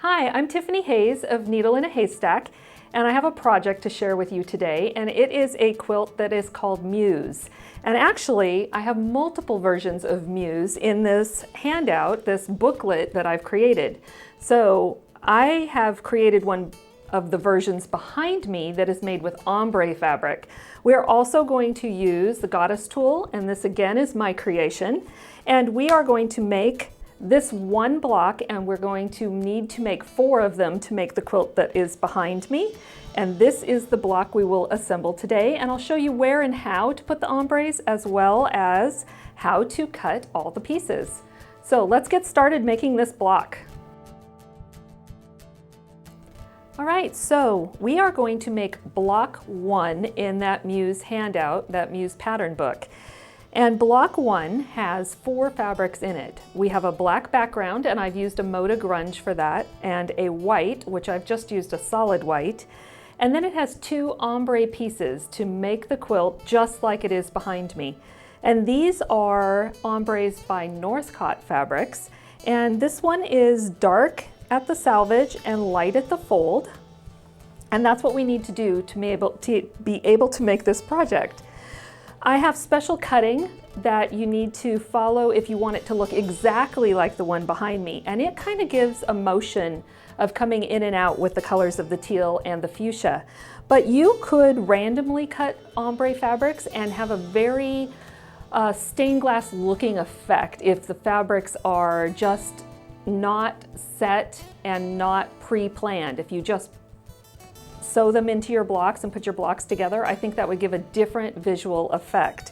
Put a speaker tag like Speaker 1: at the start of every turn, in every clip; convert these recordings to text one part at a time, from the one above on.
Speaker 1: Hi, I'm Tiffany Hayes of Needle in a Haystack, and I have a project to share with you today, and it is a quilt that is called Muse. And actually, I have multiple versions of Muse in this handout, this booklet that I've created. So I have created one of the versions behind me that is made with ombre fabric. We're also going to use the goddess tool, and this again is my creation, and we are going to make this one block, and we're going to need to make 4 of them to make the quilt that is behind me. And this is the block we will assemble today, and I'll show you where and how to put the ombres as well as how to cut all the pieces. So let's get started making this block. All right, so we are going to make block 1 in that Muse handout, that Muse pattern book. And block 1 has 4 fabrics in it. We have a black background, and I've used a Moda Grunge for that, and a white, which I've just used a solid white. And then it has 2 ombre pieces to make the quilt just like it is behind me. And these are ombres by Northcott Fabrics. And this one is dark at the selvage and light at the fold. And that's what we need to do to be able to make this project. I have special cutting that you need to follow if you want it to look exactly like the one behind me. And it kind of gives a motion of coming in and out with the colors of the teal and the fuchsia. But you could randomly cut ombre fabrics and have a very stained glass looking effect if the fabrics are just not set and not pre-planned. If you just sew them into your blocks and put your blocks together, I think that would give a different visual effect.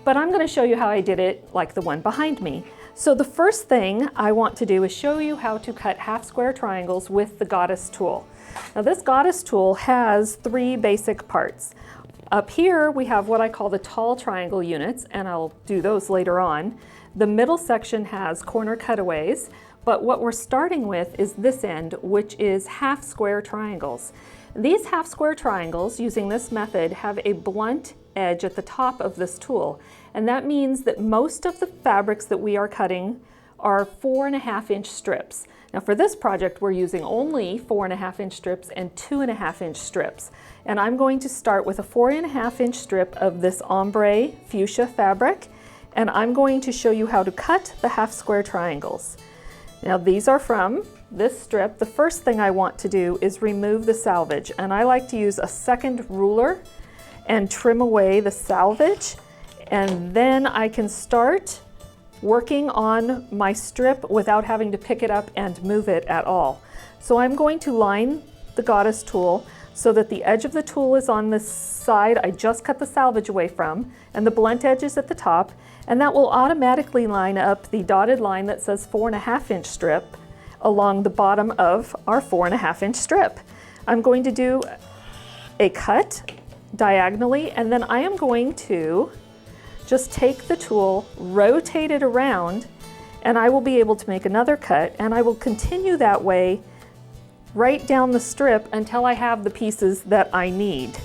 Speaker 1: But I'm going to show you how I did it like the one behind me. So the first thing I want to do is show you how to cut half square triangles with the goddess tool. Now this goddess tool has 3 basic parts. Up here we have what I call the tall triangle units, and I'll do those later on. The middle section has corner cutaways, but what we're starting with is this end, which is half square triangles. These half square triangles, using this method, have a blunt edge at the top of this tool. And that means that most of the fabrics that we are cutting are 4.5-inch strips. Now for this project, we're using only 4.5-inch strips and 2.5-inch strips. And I'm going to start with a 4.5-inch strip of this ombre fuchsia fabric, and I'm going to show you how to cut the half square triangles. Now these are from this strip. The first thing I want to do is remove the selvage, and I like to use a second ruler and trim away the selvage, and then I can start working on my strip without having to pick it up and move it at all. So I'm going to line the goddess tool so that the edge of the tool is on this side I just cut the selvage away from, and the blunt edge is at the top, and that will automatically line up the dotted line that says 4.5-inch strip along the bottom of our 4.5-inch strip. I'm going to do a cut diagonally, and then I am going to just take the tool, rotate it around, and I will be able to make another cut, and I will continue that way right down the strip until I have the pieces that I need.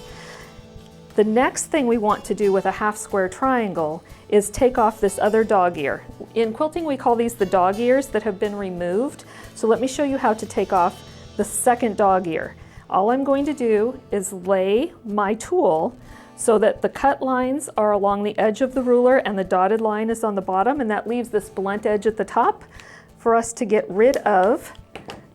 Speaker 1: The next thing we want to do with a half square triangle is take off this other dog ear. In quilting, we call these the dog ears that have been removed. So let me show you how to take off the second dog ear. All I'm going to do is lay my tool so that the cut lines are along the edge of the ruler and the dotted line is on the bottom, and that leaves this blunt edge at the top for us to get rid of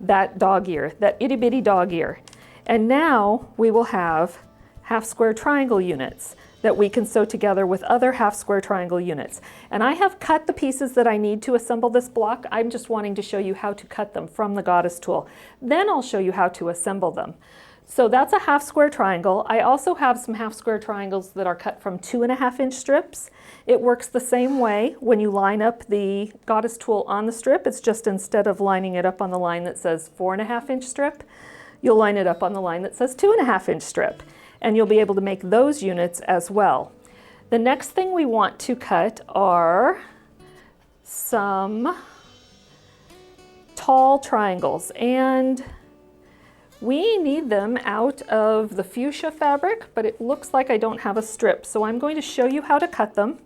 Speaker 1: that dog ear, that itty bitty dog ear. And now we will have half square triangle units that we can sew together with other half square triangle units. And I have cut the pieces that I need to assemble this block. I'm just wanting to show you how to cut them from the goddess tool. Then I'll show you how to assemble them. So that's a half square triangle. I also have some half square triangles that are cut from 2.5-inch strips. It works the same way when you line up the goddess tool on the strip. It's just instead of lining it up on the line that says 4.5-inch strip, you'll line it up on the line that says 2.5-inch strip. And you'll be able to make those units as well. The next thing we want to cut are some tall triangles, and we need them out of the fuchsia fabric, but it looks like I don't have a strip, so I'm going to show you how to cut them.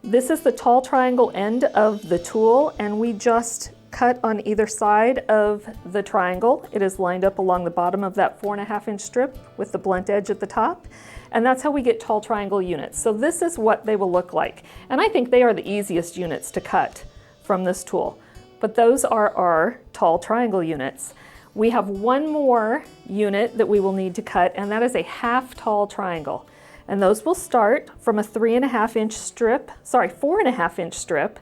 Speaker 1: This is the tall triangle end of the tool, and we just cut on either side of the triangle. It is lined up along the bottom of that 4.5 inch strip with the blunt edge at the top. And that's how we get tall triangle units. So this is what they will look like. And I think they are the easiest units to cut from this tool. But those are our tall triangle units. We have one more unit that we will need to cut, and that is a half tall triangle. And those will start from a 3.5 inch strip, 4.5 inch strip,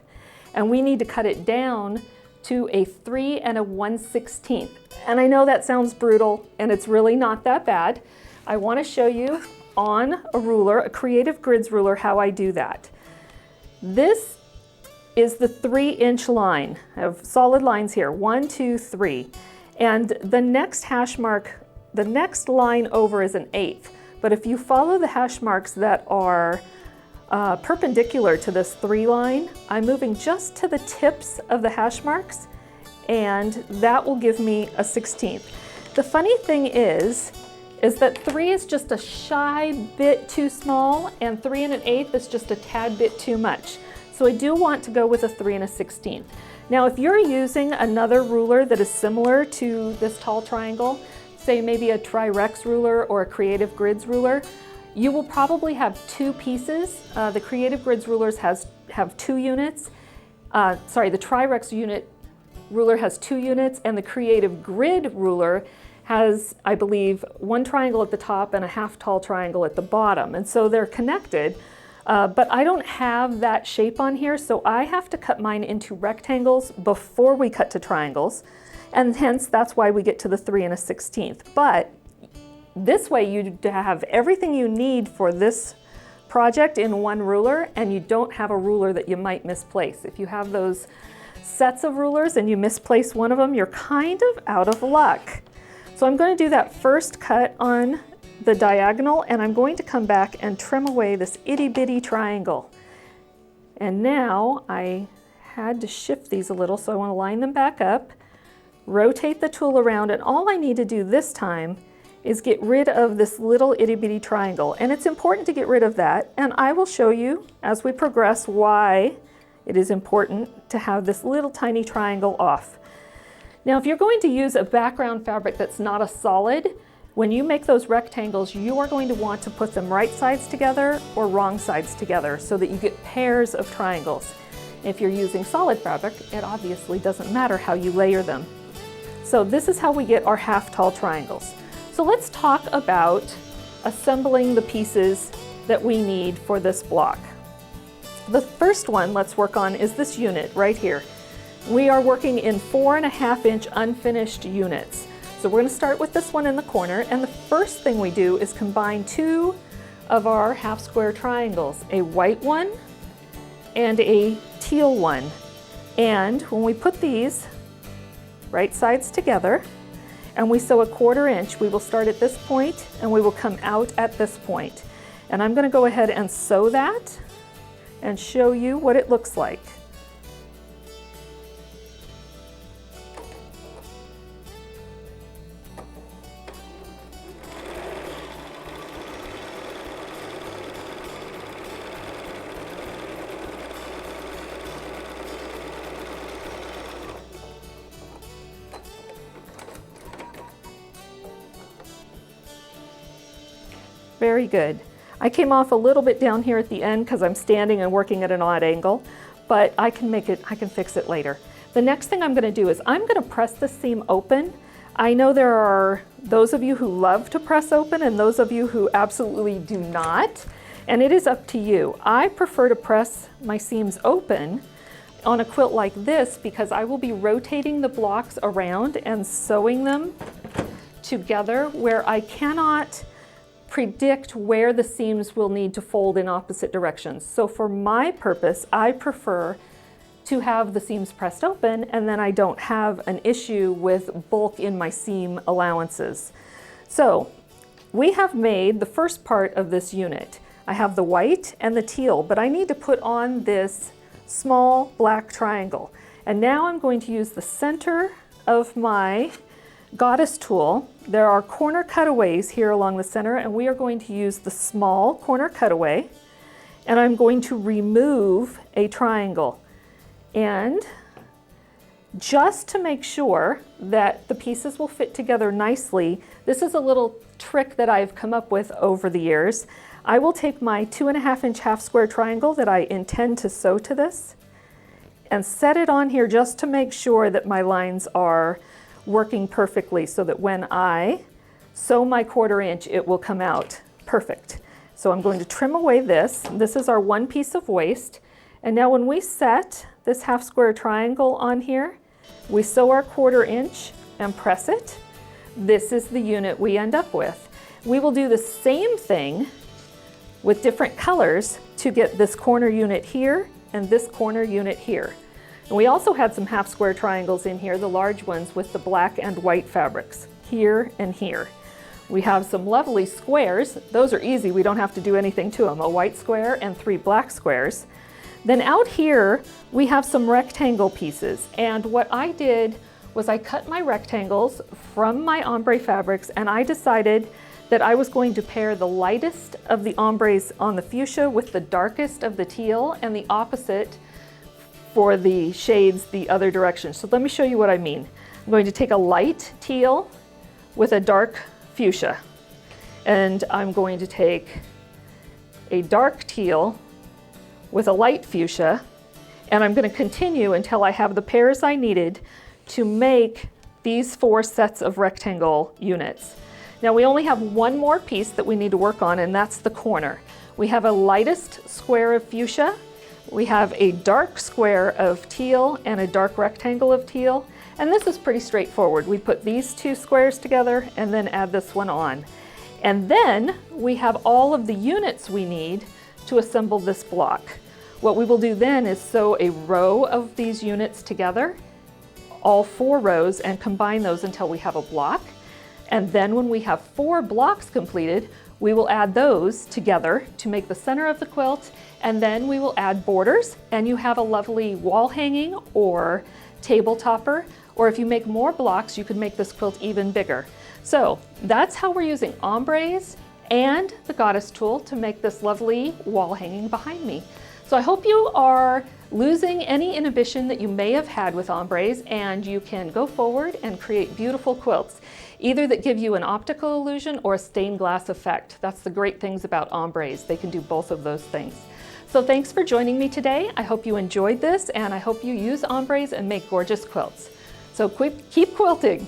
Speaker 1: and we need to cut it down to a 3 1/16. And I know that sounds brutal, and it's really not that bad. I want to show you on a ruler, a Creative Grids ruler, how I do that. This is the 3-inch line. I have solid lines here, 1, 2, 3. And the next hash mark, the next line over is an 1/8. But if you follow the hash marks that are perpendicular to this 3 line, I'm moving just to the tips of the hash marks, and that will give me a 1/16. The funny thing is that 3 is just a shy bit too small, and 3 1/8 is just a tad bit too much. So I do want to go with a 3 1/16. Now, if you're using another ruler that is similar to this tall triangle, say maybe a Tri-Rex ruler or a Creative Grids ruler, you will probably have 2 pieces. The Creative Grids rulers have 2 units. The Tri-Rex ruler has 2 units, and the Creative Grid ruler has, I believe, 1 triangle at the top and a half tall triangle at the bottom. And so they're connected, but I don't have that shape on here, so I have to cut mine into rectangles before we cut to triangles. And hence, that's why we get to the 3 1/16. But this way you have everything you need for this project in one ruler, and you don't have a ruler that you might misplace. If you have those sets of rulers and you misplace one of them, you're kind of out of luck. So I'm going to do that first cut on the diagonal, and I'm going to come back and trim away this itty bitty triangle. And now I had to shift these a little, so I want to line them back up, rotate the tool around, and all I need to do this time is get rid of this little itty bitty triangle. And it's important to get rid of that, and I will show you as we progress why it is important to have this little tiny triangle off. Now, if you're going to use a background fabric that's not a solid, when you make those rectangles, you are going to want to put them right sides together or wrong sides together so that you get pairs of triangles. If you're using solid fabric, it obviously doesn't matter how you layer them. So this is how we get our half tall triangles. So let's talk about assembling the pieces that we need for this block. The first one let's work on is this unit right here. We are working in 4.5 inch unfinished units. So we're going to start with this one in the corner, and the first thing we do is combine 2 of our half square triangles, a white one and a teal one. And when we put these right sides together and we sew a 1/4 inch, we will start at this point and we will come out at this point. And I'm going to go ahead and sew that and show you what it looks like. Very good. I came off a little bit down here at the end because I'm standing and working at an odd angle, but I can fix it later. The next thing I'm going to do is I'm going to press the seam open. I know there are those of you who love to press open and those of you who absolutely do not, and it is up to you. I prefer to press my seams open on a quilt like this because I will be rotating the blocks around and sewing them together where I cannot predict where the seams will need to fold in opposite directions. So for my purpose, I prefer to have the seams pressed open, and then I don't have an issue with bulk in my seam allowances. So we have made the first part of this unit. I have the white and the teal, but I need to put on this small black triangle. And now I'm going to use the center of my goddess tool. There are corner cutaways here along the center, and we are going to use the small corner cutaway, and I'm going to remove a triangle. And just to make sure that the pieces will fit together nicely. This is a little trick that I've come up with over the years. I will take my 2.5-inch half square triangle that I intend to sew to this and set it on here just to make sure that my lines are working perfectly, so that when I sew my 1/4 inch, it will come out perfect. So I'm going to trim away this. This is our 1 piece of waste. And now when we set this half square triangle on here, we sew our 1/4 inch and press it. This is the unit we end up with. We will do the same thing with different colors to get this corner unit here and this corner unit here. And we also had some half square triangles in here, the large ones with the black and white fabrics, here and here. We have some lovely squares. Those are easy, we don't have to do anything to them. A white square and 3 black squares. Then out here, we have some rectangle pieces. And what I did was I cut my rectangles from my ombre fabrics, and I decided that I was going to pair the lightest of the ombres on the fuchsia with the darkest of the teal, and the opposite for the shades the other direction. So let me show you what I mean. I'm going to take a light teal with a dark fuchsia, and I'm going to take a dark teal with a light fuchsia, and I'm going to continue until I have the pairs I needed to make these 4 sets of rectangle units. Now we only have one more piece that we need to work on, and that's the corner. We have a lightest square of fuchsia, we have a dark square of teal, and a dark rectangle of teal, and this is pretty straightforward. We put these 2 squares together and then add this one on. And then we have all of the units we need to assemble this block. What we will do then is sew a row of these units together, all 4 rows, and combine those until we have a block. And then when we have 4 blocks completed, we will add those together to make the center of the quilt, and then we will add borders, and you have a lovely wall hanging or table topper, or if you make more blocks, you could make this quilt even bigger. So that's how we're using ombres and the goddess tool to make this lovely wall hanging behind me. So I hope you are losing any inhibition that you may have had with ombres, and you can go forward and create beautiful quilts, either that give you an optical illusion or a stained glass effect. That's the great things about ombres. They can do both of those things. So thanks for joining me today. I hope you enjoyed this, and I hope you use ombres and make gorgeous quilts. So keep quilting.